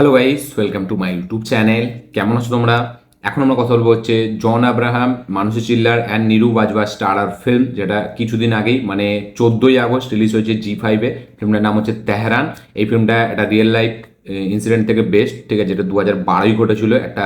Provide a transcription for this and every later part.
Hello guys, welcome to my YouTube channel. কেমন আছো তোমরা? এখন আমরা কথা বলবো হচ্ছে John Abraham, Manushi Chhillar and Neeru Bajwa starrer film, যেটা কিছুদিন আগেই মানে 14ই আগস্ট রিলিজ হয়েছে জি5-এ। ফিল্মটার নাম হচ্ছে তেহরান। এই ফিল্মটা একটা রিয়েল লাইফ ইনসিডেন্ট থেকে বেস্ট, ঠিক আছে, যেটা 2012-ই ঘটেছিল। একটা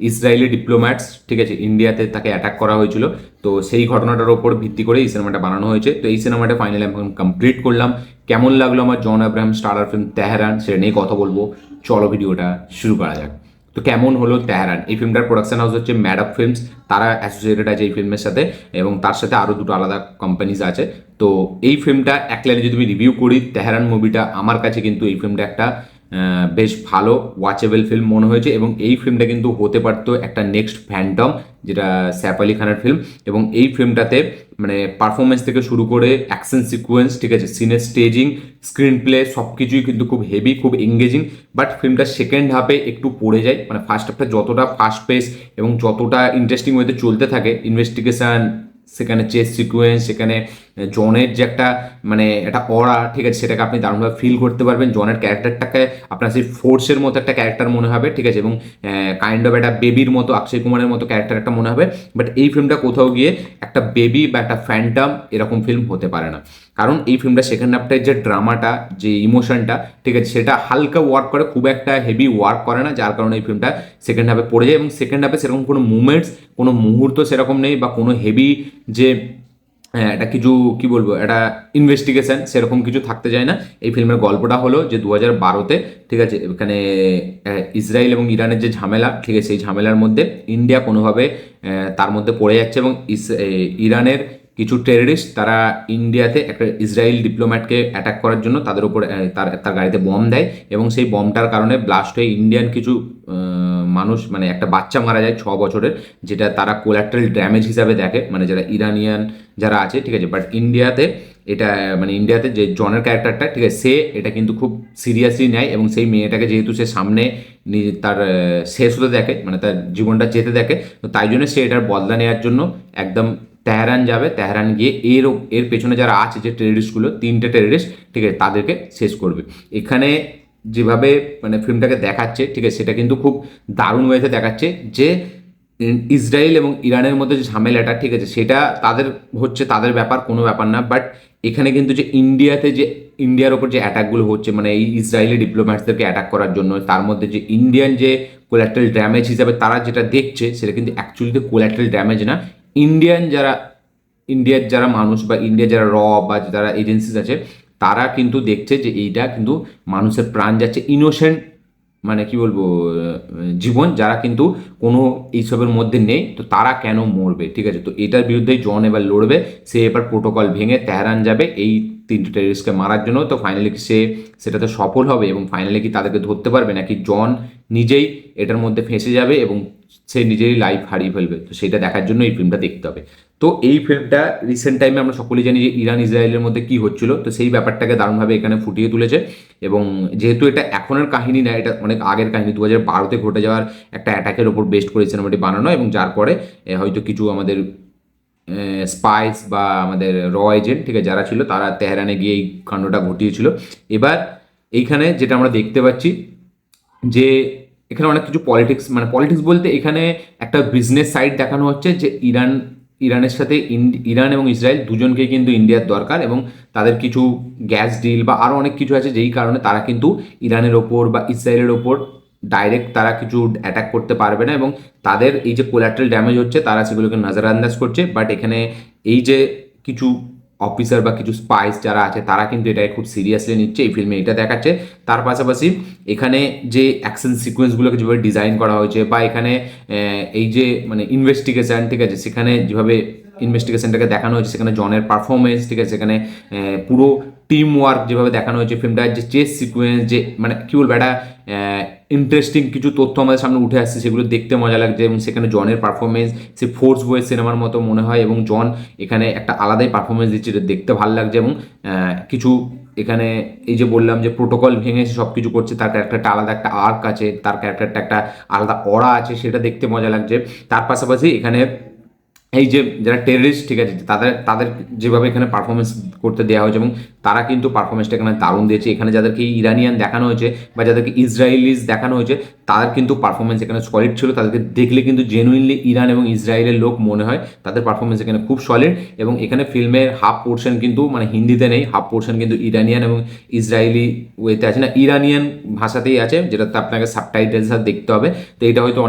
ইসরায়েলি ডিপ্লোম্যাটস, ঠিক আছে, ইন্ডিয়াতে তাকে অ্যাটাক করা হয়েছিল। তো সেই ঘটনাটার ওপর ভিত্তি করে এই সিনেমাটা বানানো হয়েছে। তো এই সিনেমাটা ফাইনালি আমি কমপ্লিট করলাম। কেমন লাগলো আমার জন আব্রাহাম স্টারার ফিল্ম তেহরান, সেটা নিয়ে কথা বলবো। চলো ভিডিওটা শুরু করা যাক। তো কেমন হলো তেহরান? এই ফিল্মটার প্রোডাকশন হাউস হচ্ছে ম্যাডক ফিল্মস, তারা অ্যাসোসিয়েটেড আছে এই ফিল্মের সাথে, এবং তার সাথে আরও দুটো আলাদা কোম্পানিজ আছে। তো এই ফিল্মটা এক লাইনে যদি আমি রিভিউ করি, তেহরান মুভিটা আমার কাছে কিন্তু এই ফিল্মটা একটা বেশ ভালো ওয়াচেবল ফিল্ম মনে হয়েছে। এবং এই ফিল্মটা কিন্তু হতে পারতো একটা নেক্সট ফ্যান্টম, যেটা স্যাফ আলি খানের ফিল্ম। এবং এই ফিল্মটাতে মানে পারফরমেন্স থেকে শুরু করে অ্যাকশন সিকোয়েন্স, ঠিক আছে, সিনের স্টেজিং, স্ক্রিন প্লে, সব কিছুই কিন্তু খুব হেভি, খুব এঙ্গেজিং। বাট ফিল্মটা সেকেন্ড হাফে একটু পড়ে যায়। মানে ফার্স্ট হাফটা যতটা ফাস্ট পেস এবং যতটা ইন্টারেস্টিং ওয়েতে চলতে থাকে, ইনভেস্টিগেশন, সেখানে চেস সিকোয়েন্স, সেখানে জনের যে একটা মানে একটা অরা, ঠিক আছে, সেটাকে আপনি দারুণভাবে ফিল করতে পারবেন। জনের ক্যারেক্টারটাকে আপনার সেই ফোর্সের মতো একটা ক্যারেক্টার মনে হবে, ঠিক আছে, এবং কাইন্ড অফ একটা বেবির মতো, অক্ষয় কুমারের মতো ক্যারেক্টার একটা মনে হবে। বাট এই ফিল্মটা কোথাও গিয়ে একটা বেবি বা একটা ফ্যান্টাম এরকম ফিল্ম হতে পারে না। কারণ এই ফিল্মটা সেকেন্ড হাফটার যে ড্রামাটা, যে ইমোশনটা, ঠিক আছে, সেটা হালকা ওয়ার্ক করে, খুব একটা হেভি ওয়ার্ক করে না, যার কারণে এই ফিল্মটা সেকেন্ড হাফে পড়ে যায়। এবং সেকেন্ড হাফে সেরকম কোনো মুভমেন্টস, কোনো মুহূর্ত সেরকম নেই, বা কোনো হেভি যে এটা কিছু কি বলবো, একটা ইনভেস্টিগেশন সেরকম কিছু থাকতে যায় না। এই ফিল্মের গল্পটা হলো যে 2012-তে, ঠিক আছে, এখানে ইসরায়েল এবং ইরানের যে ঝামেলা, ঠিক আছে, সেই ঝামেলার মধ্যে ইন্ডিয়া কোনোভাবে তার মধ্যে পড়ে যাচ্ছে। এবং ইরানের কিছু টেররিস্ট তারা ইন্ডিয়াতে একটা ইসরায়েল ডিপ্লোম্যাটকে অ্যাটাক করার জন্য তাদের উপর তার তার গাড়িতে বম দেয়। এবং সেই বমটার কারণে ব্লাস্ট হয়ে ইন্ডিয়ান কিছু মানুষ, মানে একটা বাচ্চা মারা যায় 6 বছরের, যেটা তারা কোলাট্রাল ড্যামেজ হিসাবে দেখে, মানে যারা ইরানিয়ান যারা আছে, ঠিক আছে। বাট ইন্ডিয়াতে এটা মানে ইন্ডিয়াতে যে জনের ক্যারেক্টারটা, ঠিক আছে, সে এটা কিন্তু খুব সিরিয়াসলি নেয়। এবং সেই মেয়েটাকে যেহেতু সে সামনে তার শেষ হতে দেখে, মানে তার জীবনটা যেতে দেখে, তো তাই জন্য সে এটার বদলা নেওয়ার জন্য একদম তেহরান যাবে। তেহরান গিয়ে এর পেছনে যারা আছে, যে টেররিস্টগুলো, 3টে টেররিস্ট, ঠিক আছে, তাদেরকে শেষ করবে। এখানে যেভাবে মানে ফিল্মটাকে দেখাচ্ছে, ঠিক আছে, সেটা কিন্তু খুব দারুণ ওয়েতে দেখাচ্ছে যে ইসরায়েল এবং ইরানের মধ্যে যে ঝামেলাটা, ঠিক আছে, সেটা তাদের হচ্ছে, তাদের ব্যাপার, কোনো ব্যাপার না। বাট এখানে কিন্তু যে ইন্ডিয়ার ওপর যে অ্যাটাকগুলো হচ্ছে, মানে এই ইসরায়েলি ডিপ্লোম্যাটসদেরকে অ্যাটাক করার জন্য, তার মধ্যে যে ইন্ডিয়ান যে কোলাট্রাল ড্যামেজ হিসাবে তারা যেটা দেখছে, সেটা কিন্তু অ্যাকচুয়ালিতে কোলাট্রাল ড্যামেজ না। ইন্ডিয়ার যারা মানুষ, বা ইন্ডিয়ার যারা বা যারা এজেন্সিস আছে, তারা কিন্তু দেখছে যে এইটা কিন্তু মানুষের প্রাণ যাচ্ছে, ইনোসেন্ট, মানে কি বলবো, জীবন, যারা কিন্তু কোনো এইসবের মধ্যে নেই, তো তারা কেন মরবে, ঠিক আছে। তো এটার বিরুদ্ধেই জন এবার লড়বে। সে এবার প্রোটোকল ভেঙে তেহরান যাবে এই 3টে টেররিস্টকে মারার জন্য। তো ফাইনালি কি সেটাতে সফল হবে, এবং ফাইনালি কি তাদেরকে ধরতে পারবে, নাকি জন নিজেই এটার মধ্যে ফেঁসে যাবে এবং সে নিজেই লাইফ হারিয়ে ফেলবে? তো সেটা দেখার জন্য এই ফিল্মটা দেখতে হবে। তো এই ফিল্মটা রিসেন্ট টাইমে আমরা সকলেই জানি যে ইরান ইসরায়েলের মধ্যে কি হচ্ছিল, তো সেই ব্যাপারটাকে দারুণভাবে এখানে ফুটিয়ে তুলেছে। এবং যেহেতু এটা এখনের কাহিনী না, এটা অনেক আগের কাহিনী, 2012-তে ঘটে যাওয়ার একটা অ্যাটাকের ওপর বেস্ট করে সিনেমাটি বানানো, এবং যার পরে হয়তো কিছু আমাদের স্পাইস বা আমাদের এজেন্ট, ঠিক আছে, যারা ছিল, তারা তেহরানে গিয়ে এই কাণ্ডটা ঘটিয়েছিল। এবার এইখানে যেটা আমরা দেখতে পাচ্ছি যে এখানে অনেক কিছু পলিটিক্স, মানে পলিটিক্স বলতে এখানে একটা বিজনেস সাইড দেখানো হচ্ছে, যে ইরানের সাথে ইরান এবং ইসরায়েল দুজনকেই কিন্তু ইন্ডিয়ার দরকার। এবং তাদের কিছু গ্যাস ডিল বা আরও অনেক কিছু আছে, যেই কারণে তারা কিন্তু ইরানের ওপর বা ইসরায়েলের ওপর ডাইরেক্ট তারা কিছু অ্যাটাক করতে পারবে না। এবং তাদের এই যে কোলাট্রাল ড্যামেজ হচ্ছে, তারা সেগুলোকে নজরআন্দাজ করছে। বাট এখানে এই যে কিছু অফিসার বা কিছু স্পাইস যারা আছে, তারা কিন্তু এটাকে খুব সিরিয়াসলি নিচ্ছে, এই ফিল্মে এটা দেখাচ্ছে। তার পাশাপাশি এখানে যে অ্যাকশন সিকোয়েন্সগুলোকে যেভাবে ডিজাইন করা হয়েছে, বা এখানে এই যে মানে ইনভেস্টিগেশন, ঠিক আছে, সেখানে যেভাবে ইনভেস্টিগেশনটাকে দেখানো হয়েছে, সেখানে জনের পারফরমেন্স, ঠিক আছে, সেখানে পুরো টিম ওয়ার্ক যেভাবে দেখানো হয়েছে, ফিল্মটার যে চেস সিকোয়েন্স, যে মানে কী বলবো, একটা ইন্টারেস্টিং কিছু তথ্য আমাদের সামনে উঠে আসছে, সেগুলো দেখতে মজা লাগছে। এবং সেখানে জনের পারফরমেন্স সে ফোর্স বয়েজ সিনেমার মতো মনে হয়, এবং জন এখানে একটা আলাদাই পারফরমেন্স দিচ্ছে, যেটা দেখতে ভালো লাগছে। এবং কিছু এখানে এই যে বললাম যে প্রোটোকল ভেঙে সব কিছু করছে, তার ক্যারেক্টারটা আলাদা একটা আর্ক আছে, তার ক্যারেক্টারটা একটা আলাদা অরা আছে, সেটা দেখতে মজা লাগছে। তার পাশাপাশি এখানে এই যে যারা টেররিস্ট, ঠিক আছে, তাদের তাদের যেভাবে এখানে পারফরমেন্স করতে দেওয়া হয়েছে, এবং তারা কিন্তু পারফরমেন্সটা এখানে দারুণ দিয়েছে। এখানে যাদেরকে ইরানিয়ান দেখানো হয়েছে বা যাদেরকে ইসরায়েলিজ দেখানো হয়েছে তাদের কিন্তু পারফরমেন্স এখানে সলিড ছিল। তাদেরকে দেখলে কিন্তু জেনুইনলি ইরান এবং ইসরায়েলের লোক মনে হয়। তাদের পারফরমেন্স এখানে খুব সলিড এবং এখানে ফিল্মের হাফ পোর্শন কিন্তু মানে হিন্দিতে নেই, হাফ পোর্শন কিন্তু ইরানিয়ান এবং ইসরায়েলি ওয়েতে আছে, না ইরানিয়ান ভাষাতেই আছে, যেটাতে আপনাকে সাবটাইটেলস দেখতে হবে। তো এটা হয়তো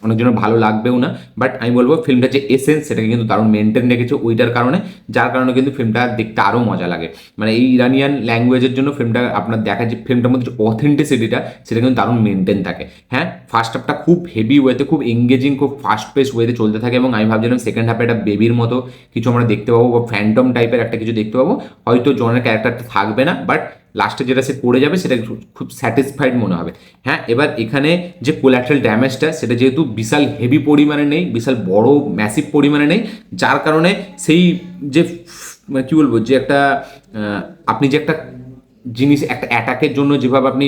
অনেকজনের ভালো লাগবেও না, বাট আমি বলবো ফিল্মটা যে এসেন্স সেটাকে কিন্তু দারুণ মেনটেন রেখেছে ওইটার কারণে, যার কারণে কিন্তু ফিল্মটা দেখতে আরও মজা লাগে। মানে এই ইরানিয়ান ল্যাঙ্গুয়েজের জন্য ফিল্মটা আপনার দেখা যে ফিল্মটার মধ্যে যে অথেন্টিসিটিটা সেটা কিন্তু দারুণ মেনটেন থাকে। হ্যাঁ, ফার্স্ট হাফটা খুব হেভি ওয়েতে, খুব এঙ্গেজিং, খুব ফাস্ট পেস ওয়েতে চলতে থাকে এবং আমি ভাবছিলাম সেকেন্ড হাফে একটা বেবির মতো কিছু আমরা দেখতে পাবো বা ফ্যান্টম টাইপের একটা কিছু দেখতে পাবো, হয়তো জনের ক্যারেক্টারটা থাকবে না, বাট লাস্টে যেটা সে করে যাবে সেটা খুব স্যাটিসফাইড মনে হবে। হ্যাঁ, এবার এখানে যে কোল্যাটারাল ড্যামেজটা সেটা যেহেতু বিশাল হেভি পরিমাণে নেই, বিশাল বড় ম্যাসিভ পরিমাণে নেই, যার কারণে সেই যে মানে কী বলবো যে একটা আপনি যে একটা জিনিস একটা অ্যাটাকের জন্য যেভাবে আপনি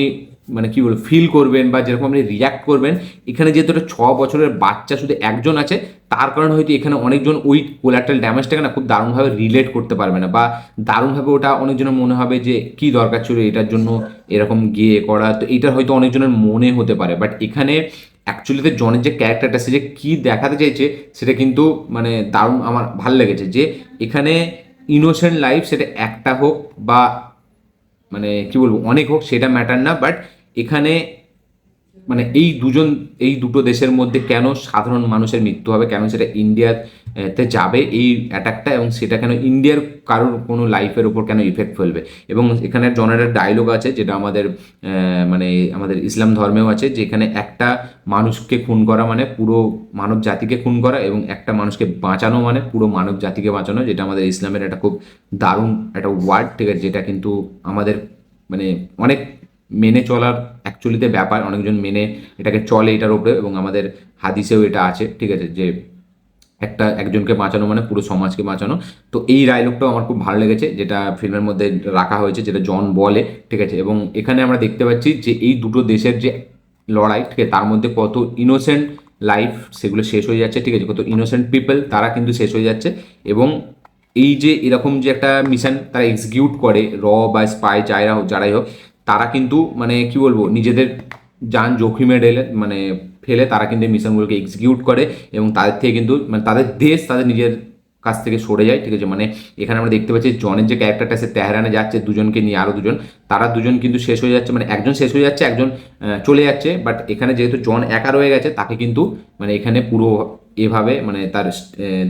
মানে কী বলবো ফিল করবেন বা যেরকম আপনি রিয়্যাক্ট করবেন, এখানে যেহেতু একটা 6 বছরের বাচ্চা শুধু একজন আছে, তার কারণে হয়তো এখানে অনেকজন ওই কোলাটারাল ড্যামেজটাকে না খুব দারুণভাবে রিলেট করতে পারবে না, বা দারুণভাবে ওটা অনেকজনের মনে হবে যে কী দরকার ছিল এটার জন্য এরকম গিয়ে করা, তো এইটা হয়তো অনেকজনের মনে হতে পারে। বাট এখানে অ্যাকচুয়ালিতে জনের যে ক্যারেক্টারটা সে যে কী দেখাতে চাইছে সেটা কিন্তু মানে দারুণ আমার ভাল লেগেছে। যে এখানে ইনোসেন্ট লাইফ সেটা একটা হোক বা মানে কি বলবো অনেক হোক সেটা ম্যাটার না, বাট এখানে মানে এই দুটো দেশের মধ্যে কেন সাধারণ মানুষের মৃত্যু হবে, কেন সেটা ইন্ডিয়াতে যাবে এই অ্যাটাকটা, এবং সেটা কেন ইন্ডিয়ার কারোর কোনো লাইফের উপর কেন ইফেক্ট ফেলবে। এবং এখানে জনের একটা ডায়লগ আছে যেটা মানে আমাদের ইসলাম ধর্মেও আছে, যে এখানে একটা মানুষকে খুন করা মানে পুরো মানব জাতিকে খুন করা, এবং একটা মানুষকে বাঁচানো মানে পুরো মানব জাতিকে বাঁচানো, যেটা আমাদের ইসলামের একটা খুব দারুণ একটা ওয়ার্ড, ঠিক আছে, যেটা কিন্তু আমাদের মানে অনেক মেনে চলার অ্যাকচুয়ালিতে ব্যাপার, অনেকজন মেনে এটাকে চলে এটার উপরে, এবং আমাদের হাদিসেও এটা আছে, ঠিক আছে, যে একজনকে বাঁচানো মানে পুরো সমাজকে বাঁচানো। তো এই ডায়লগটাও আমার খুব ভালো লেগেছে, যেটা ফিল্মের মধ্যে রাখা হয়েছে, যেটা জন বলে, ঠিক আছে। এবং এখানে আমরা দেখতে পাচ্ছি যে এই দুটো দেশের যে লড়াই, ঠিক আছে, তার মধ্যে কত ইনোসেন্ট লাইফ সেগুলো শেষ হয়ে যাচ্ছে, ঠিক আছে, কত ইনোসেন্ট পিপল তারা কিন্তু শেষ হয়ে যাচ্ছে। এবং এই যে এরকম যে একটা মিশন তারা এক্সিকিউট করে বা স্পাই যারাই হোক তারা কিন্তু মানে কি বলবো নিজেদের যান জোখিমে ফেলে তারা কিন্তু এই মিশনগুলোকে এক্সিকিউট করে, এবং তাদের থেকে কিন্তু মানে তাদের দেশ তাদের নিজের কাছ থেকে সরে যায়, ঠিক আছে। মানে এখানে আমরা দেখতে পাচ্ছি জনের যে ক্যারেক্টারটা সে তেহরানে যাচ্ছে দুজনকে নিয়ে, আরও দুজন, তারা দুজন কিন্তু শেষ হয়ে যাচ্ছে, মানে একজন শেষ হয়ে যাচ্ছে, একজন চলে যাচ্ছে, বাট এখানে যেহেতু জন একা রয়ে গেছে তাকে কিন্তু মানে এখানে পুরো এভাবে মানে তার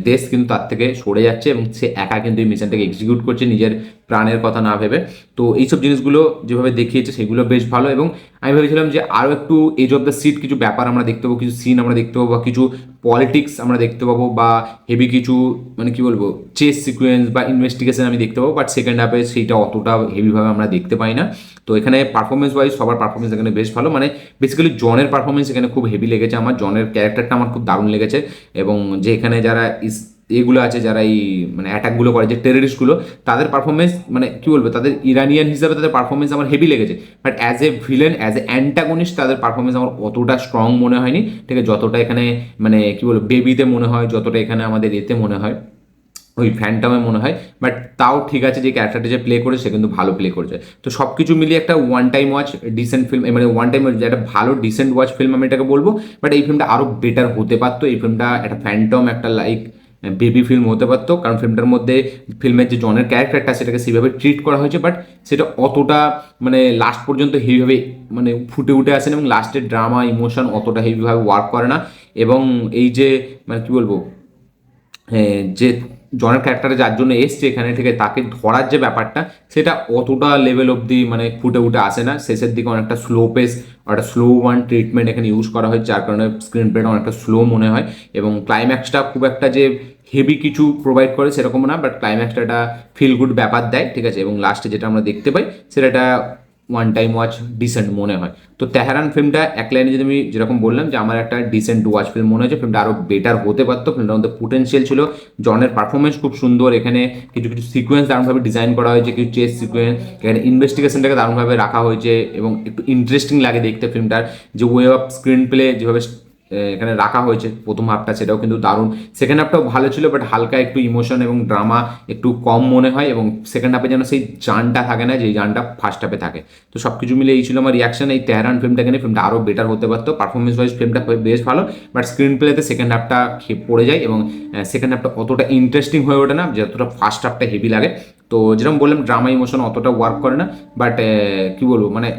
দেশ কিন্তু তার থেকে সরে যাচ্ছে, এবং সে একা কিন্তু এই মিশনটাকে এক্সিকিউট করছে নিজের প্রাণের কথা না ভেবে। তো এইসব জিনিসগুলো যেভাবে দেখিয়েছে সেগুলো বেশ ভালো, এবং আমি ভেবেছিলাম যে আরও একটু এজ অফ দ্য সিট কিছু ব্যাপার আমরা দেখতে পাবো, কিছু সিন আমরা দেখতে পাবো, বা কিছু পলিটিক্স আমরা দেখতে পাবো, বা হেভি কিছু মানে কি বলবো চেস সিকোয়েন্স বা ইনভেস্টিগেশন আমি দেখতে পাবো, বাট সেকেন্ড হাফে সেইটা অতটা হেভিভাবে আমরা দেখতে পাই না। তো এখানে পারফরমেন্স ওয়াইজ সবার পারফরমেন্স এখানে বেশ ভালো, মানে বেসিক্যালি জনের পারফরমেন্স এখানে খুব হেভি লেগেছে আমার, জনের ক্যারেক্টারটা আমার খুব দারুণ লেগেছে। এবং যে এখানে যারা এগুলো আছে, যারা এই মানে অ্যাটাকগুলো করে যে টেররিস্টগুলো, তাদের পারফরমেন্স মানে কি বলবো তাদের ইরানিয়ান হিসাবে তাদের পারফরমেন্স আমার হেভি লেগেছে, but as a villain as a antagonist তাদের পারফরমেন্স আমার অতটা স্ট্রং মনে হয়নি, ঠিক আছে, যতটা এখানে মানে কি বলবো বেবিতে মনে হয়, যতটা এখানে আমাদের এতে মনে হয় ওই ফ্যান্টামে মনে হয়। বাট তাও ঠিক আছে, যে ক্যারেক্টারটা যে প্লে করেছে সে কিন্তু ভালো প্লে করেছে। তো সব কিছু মিলিয়ে একটা one time watch decent film, মানে ওয়ান টাইম একটা ভালো ডিসেন্ট ওয়াচ ফিল্ম আমি এটাকে বলবো। বাট এই ফিল্মটা আরও বেটার হতে পারতো, এই ফিল্মটা একটা ফ্যান্টম একটা লাইক বেবি ফিল্ম হতে পারতো, কারণ ফিল্মটার মধ্যে ফিল্মের যে জনের ক্যারেক্টারটা সেটাকে সেভাবে ট্রিট করা হয়েছে, বাট সেটা অতটা মানে লাস্ট পর্যন্ত হেভিভাবে মানে ফুটে উঠে আসেন, এবং লাস্টের ড্রামা ইমোশন অতটা হেভিভাবে ওয়ার্ক করে না। এবং এই যে মানে কী বলবো যে জনের ক্যারেক্টারে যার জন্য এসছে এখানে, ঠিক আছে, তাকে ধরার যে ব্যাপারটা সেটা অতটা লেভেল অবধি মানে ফুটে উঠে আসে না, শেষের দিকে অনেকটা স্লো পেস, একটা স্লো ওয়ান ট্রিটমেন্ট এখানে ইউজ করা হয়, যার কারণে স্ক্রিন প্লেটা অনেকটা স্লো মনে হয়। এবং ক্লাইম্যাক্সটা খুব একটা যে হেভি কিছু প্রোভাইড করে সেরকম না, বাট ক্লাইম্যাক্সটা একটা ফিল গুড ব্যাপার দেয়, ঠিক আছে। এবং লাস্টে যেটা আমরা দেখতে পাই সেটা ওয়ান টাইম ওয়াচ ডিসেন্ট মনে হয়। তো তেহরান ফিল্মটা এক লাইনে যদি আমি যেরকম বললাম যে আমার একটা ডিসেন্ট ওয়াচ ফিল্ম মনে হয়েছে, ফিল্মটা আরও বেটার হতে পারতো, ফিল্মটার মধ্যে পোটেন্সিয়াল ছিল, জনের পারফরমেন্স খুব সুন্দর, এখানে কিছু কিছু সিকোয়েন্স দারুণভাবে ডিজাইন করা হয়েছে, কিছু চেস সিকোয়েন্স, এখানে ইনভেস্টিগেশনটাকে দারুণভাবে রাখা হয়েছে, এবং একটু ইন্টারেস্টিং লাগে দেখতে ফিল্মটার যে ওয়ে অফ স্ক্রিন প্লে যেভাবে এখানে রাখা হয়েছে প্রথম হাফটা, সেটাও কিন্তু দারুণ। সেকেন্ড হাফটাও ভালো ছিল, বাট হালকা একটু ইমোশন এবং ড্রামা একটু কম মনে হয়, এবং সেকেন্ড হাফে যেন সেই জানটা থাকে না যেই জানটা ফার্স্ট হাফে থাকে। তো সব কিছু মিলে এই ছিল আমার রিয়াকশন এই তেহরান ফিল্মটাকে নিয়ে। ফিল্মটা আরও বেটার হতে পারতো, পারফরমেন্স ওয়াইজ ফিল্মটা বেশ ভালো, বাট স্ক্রিন প্লেতে সেকেন্ড হাফটা পড়ে যায়, এবং সেকেন্ড হাফটা অতটা ইন্টারেস্টিং হয়ে ওঠে না যতটা ফার্স্ট হাফটা হেভি লাগে। তো যেরকম বললাম, ড্রামা ইমোশন অতটা ওয়ার্ক করে না, বাট কি বলবো, মানে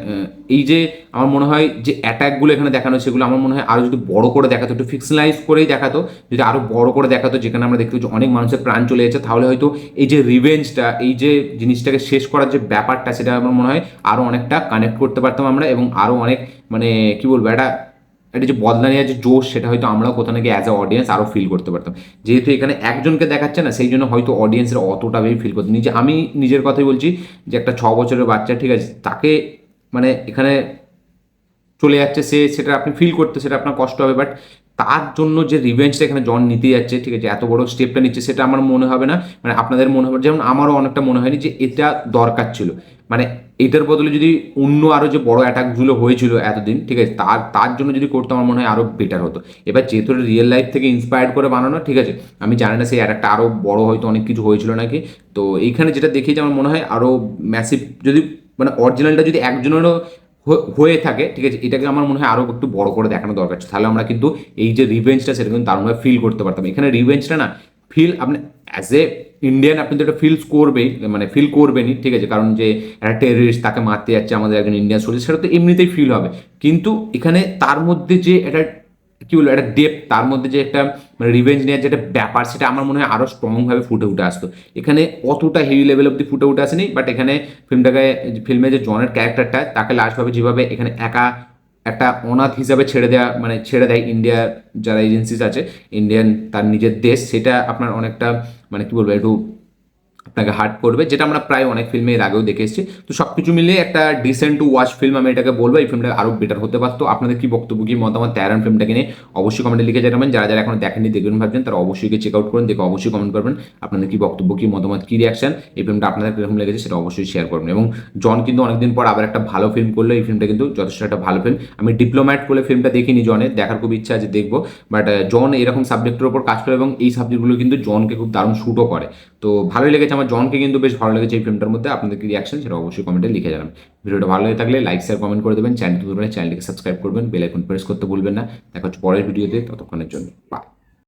এই যে আমার মনে হয় যে অ্যাটাকগুলো এখানে দেখানো, সেগুলো আমার মনে হয় আরও যদি বড় করে দেখাতো, একটু ফিক্সনালাইজ করেই দেখাতো, যদি আরও বড় করে দেখাতো, যেখানে আমরা দেখতে পাচ্ছি অনেক মানুষের প্রাণ চলে যাচ্ছে, তাহলে হয়তো এই যে রিভেঞ্জটা, এই যে জিনিসটাকে শেষ করার যে ব্যাপারটা, সেটা আমার মনে হয় আরও অনেকটা কানেক্ট করতে পারতাম আমরা, এবং আরও অনেক মানে কি বলবো, এটা যে বদলা নেওয়ার যে জোশ, সেটা হয়তো আমরাও কোথাও নাকি অ্যাজ আ অডিয়েন্স আরও ফিল করতে পারতাম। যেহেতু এখানে একজনকে দেখাচ্ছে না, সেই জন্য হয়তো অডিয়েন্সের অতটা বেশি ফিল করতে, আমি নিজের কথাই বলছি, যে একটা 6 বছরের বাচ্চা, ঠিক আছে, তাকে মানে এখানে চলে যাচ্ছে, সেটা আপনি ফিল করতে, সেটা আপনার কষ্ট হবে, বাট তার জন্য যে রিভেঞ্জটা এখানে জন নিতে যাচ্ছে, ঠিক আছে, এত বড় স্টেপটা নিচ্ছে, সেটা আমার মনে হবে না, মানে আপনাদের মনে হবে, যেমন আমারও অনেকটা মনে হয়নি যে এটা দরকার ছিল। মানে এটার বদলে যদি অন্য আরও যে বড় অ্যাটাকগুলো হয়েছিল এতদিন, ঠিক আছে, তার তার জন্য যদি করতো, আমার মনে হয় আরও বেটার হতো। এবার যেহেতু রিয়েল লাইফ থেকে ইন্সপায়ার্ড করে বানানো, ঠিক আছে, আমি জানি না সেই অ্যাটাকটা আরও বড় হয়তো অনেক কিছু হয়েছিল নাকি। তো এইখানে যেটা দেখিয়েছে আমার মনে হয় আরও ম্যাসিভ, যদি মানে অরিজিনালটা যদি একজনেরও হয়ে থাকে, ঠিক আছে, এটাকে আমার মনে হয় আরও একটু বড় করে দেখানো দরকার ছিল, তাহলে আমরা কিন্তু এই যে রিভেঞ্জটা, সেটা কিন্তু দারুণভাবে ফিল করতে পারতাম। এখানে রিভেঞ্জটা না ফিল আপনি অ্যাজ এ ইন্ডিয়ান আপনি তো এটা ফিলস করবেই, মানে ফিল করবেনই, ঠিক আছে, কারণ যে একটা টেররিস্ট তাকে মারতে যাচ্ছে আমাদের একজন ইন্ডিয়ান সোলজার, সেটা তো এমনিতেই ফিল হবে। কিন্তু এখানে তার মধ্যে যে একটা কি বলবো, একটা ডেপথ, তার মধ্যে যে একটা মানে রিভেঞ্জ নেওয়ার যেটা ব্যাপার, সেটা আমার মনে হয় আরও স্ট্রংভাবে ফুটে উঠে আসতো। এখানে অতটা হেভি লেভেল অব্দি ফুটে উঠে আসেনি, বাট এখানে ফিল্মে যে জনের ক্যারেক্টারটা, তাকে লাস্টভাবে যেভাবে এখানে একা একটা অনাথ হিসাবে ছেড়ে দেয় ইন্ডিয়ার যারা এজেন্সিস আছে, ইন্ডিয়ান তার নিজের দেশ, সেটা আপনার অনেকটা মানে কি বলবো, একটু আপনাকে হার্ট করবে, যেটা আমরা প্রায় অনেক ফিল্মে এর আগেও দেখে এসেছি। তো সব কিছু মিলিয়ে একটা ডিসেন্ট টু ওয়াচ ফিল্ম আমি এটাকে বলবো। এই ফিল্মটা আরও বেটার হতে পারতো। আপনাদের কি বক্তব্য, কি মতামত তেহরান ফিল্মটাকে নিয়ে অবশ্যই কমেন্টে লিখে জানাবেন। যারা যারা এখনো দেখেননি, দেখবেন ভাবছেন, তারা অবশ্যই চেক আউট করুন, দেখে অবশ্যই কমেন্ট করবেন আপনাদের কি বক্তব্য, কি মতামত, কি রিয়াকশন, এই ফিল্মটা আপনাদের কীরকম লেগেছে সেটা অবশ্যই শেয়ার করবেন। এবং জন কিন্তু অনেকদিন পর আবার একটা ভালো ফিল্ম করলো, এই ফিল্মটা কিন্তু যথেষ্ট একটা ভালো ফিল্ম। আমি ডিপ্লোম্যাট বলে ফিল্মটা দেখিনি জনের, দেখার খুব ইচ্ছা আছে, দেখবো। বাট জন এরকম সাবজেক্টের উপর কাজ করে, এবং এই সাবজেক্টগুলো কিন্তু জনকে খুব দারুণ শ্যুটও করে। তো ভালোই লেগেছে আমার, জনকে কিন্তু বেশ ভালো লেগেছে এই ফিল্মটার মধ্যে। আপনাদের কি রিয়াকশন, সেটা অবশ্যই কমেন্টে লিখে জানাবেন। ভিডিওটা ভালো হয়ে থাকলে লাইক শেয়ার কমেন্ট করে দেবেন, চ্যানেলটিকে সাবস্ক্রাইব করবেন, বেল আইকন প্রেস করতে ভুলবেন না। দেখা হচ্ছে পরের ভিডিওতে, ততক্ষণের জন্য বাই।